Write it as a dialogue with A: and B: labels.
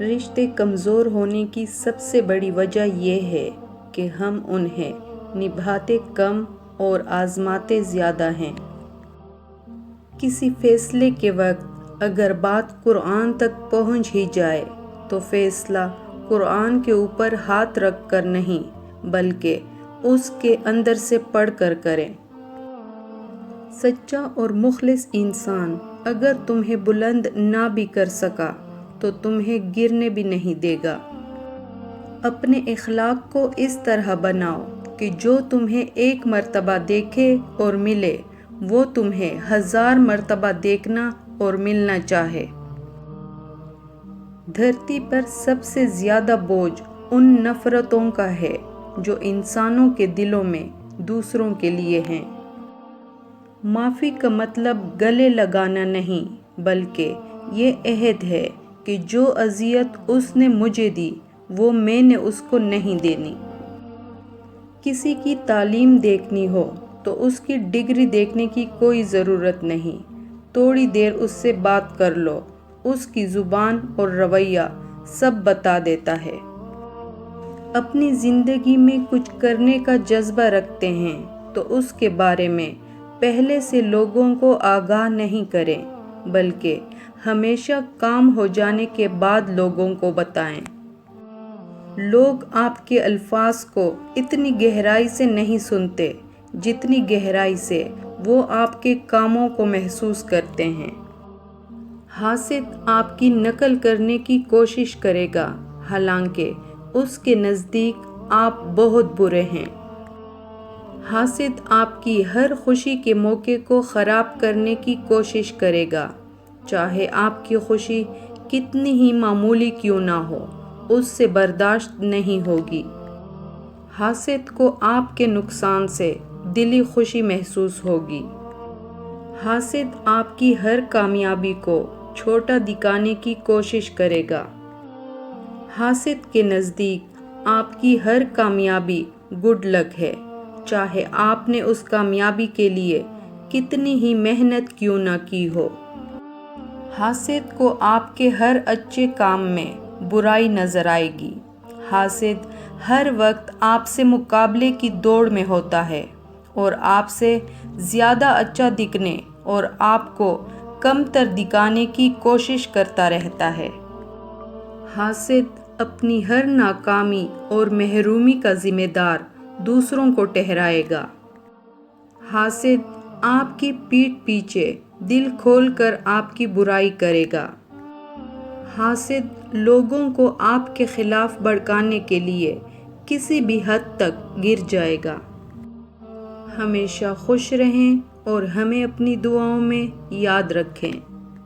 A: رشتے کمزور ہونے کی سب سے بڑی وجہ یہ ہے کہ ہم انہیں نبھاتے کم اور آزماتے زیادہ ہیں۔ کسی فیصلے کے وقت اگر بات قرآن تک پہنچ ہی جائے تو فیصلہ قرآن کے اوپر ہاتھ رکھ کر نہیں بلکہ اس کے اندر سے پڑھ کر کریں۔ سچا اور مخلص انسان اگر تمہیں بلند نہ بھی کر سکا تو تمہیں گرنے بھی نہیں دے گا۔ اپنے اخلاق کو اس طرح بناؤ کہ جو تمہیں ایک مرتبہ دیکھے اور ملے وہ تمہیں 1000 مرتبہ دیکھنا اور ملنا چاہے۔ دھرتی پر سب سے زیادہ بوجھ ان نفرتوں کا ہے جو انسانوں کے دلوں میں دوسروں کے لیے ہیں۔ معافی کا مطلب گلے لگانا نہیں بلکہ یہ عہد ہے کہ جو اذیت اس نے مجھے دی وہ میں نے اس کو نہیں دینی۔ کسی کی تعلیم دیکھنی ہو تو اس کی ڈگری دیکھنے کی کوئی ضرورت نہیں، تھوڑی دیر اس سے بات کر لو، اس کی زبان اور رویہ سب بتا دیتا ہے۔ اپنی زندگی میں کچھ کرنے کا جذبہ رکھتے ہیں تو اس کے بارے میں پہلے سے لوگوں کو آگاہ نہیں کریں بلکہ ہمیشہ کام ہو جانے کے بعد لوگوں کو بتائیں۔ لوگ آپ کے الفاظ کو اتنی گہرائی سے نہیں سنتے جتنی گہرائی سے وہ آپ کے کاموں کو محسوس کرتے ہیں۔ حاسد آپ کی نقل کرنے کی کوشش کرے گا حالانکہ اس کے نزدیک آپ بہت برے ہیں۔ حاسد آپ کی ہر خوشی کے موقع کو خراب کرنے کی کوشش کرے گا، چاہے آپ کی خوشی کتنی ہی معمولی کیوں نہ ہو، اس سے برداشت نہیں ہوگی۔ حاسد کو آپ کے نقصان سے دلی خوشی محسوس ہوگی۔ حاسد آپ کی ہر کامیابی کو چھوٹا دکھانے کی کوشش کرے گا۔ حاسد کے نزدیک آپ کی ہر کامیابی گڈ لک ہے، چاہے آپ نے اس کامیابی کے لیے کتنی ہی محنت کیوں نہ کی ہو۔ حاسد کو آپ کے ہر اچھے کام میں برائی نظر آئے گی۔ حاسد ہر وقت آپ سے مقابلے کی دوڑ میں ہوتا ہے اور آپ سے زیادہ اچھا دکھنے اور آپ کو کم تر دکھانے کی کوشش کرتا رہتا ہے۔ حاسد اپنی ہر ناکامی اور محرومی کا ذمہ دار دوسروں کو ٹھہرائے گا۔ حاسد آپ کی پیٹھ پیچھے دل کھول کر آپ کی برائی کرے گا۔ حاسد لوگوں کو آپ کے خلاف بھڑکانے کے لیے کسی بھی حد تک گر جائے گا۔ ہمیشہ خوش رہیں اور ہمیں اپنی دعاؤں میں یاد رکھیں۔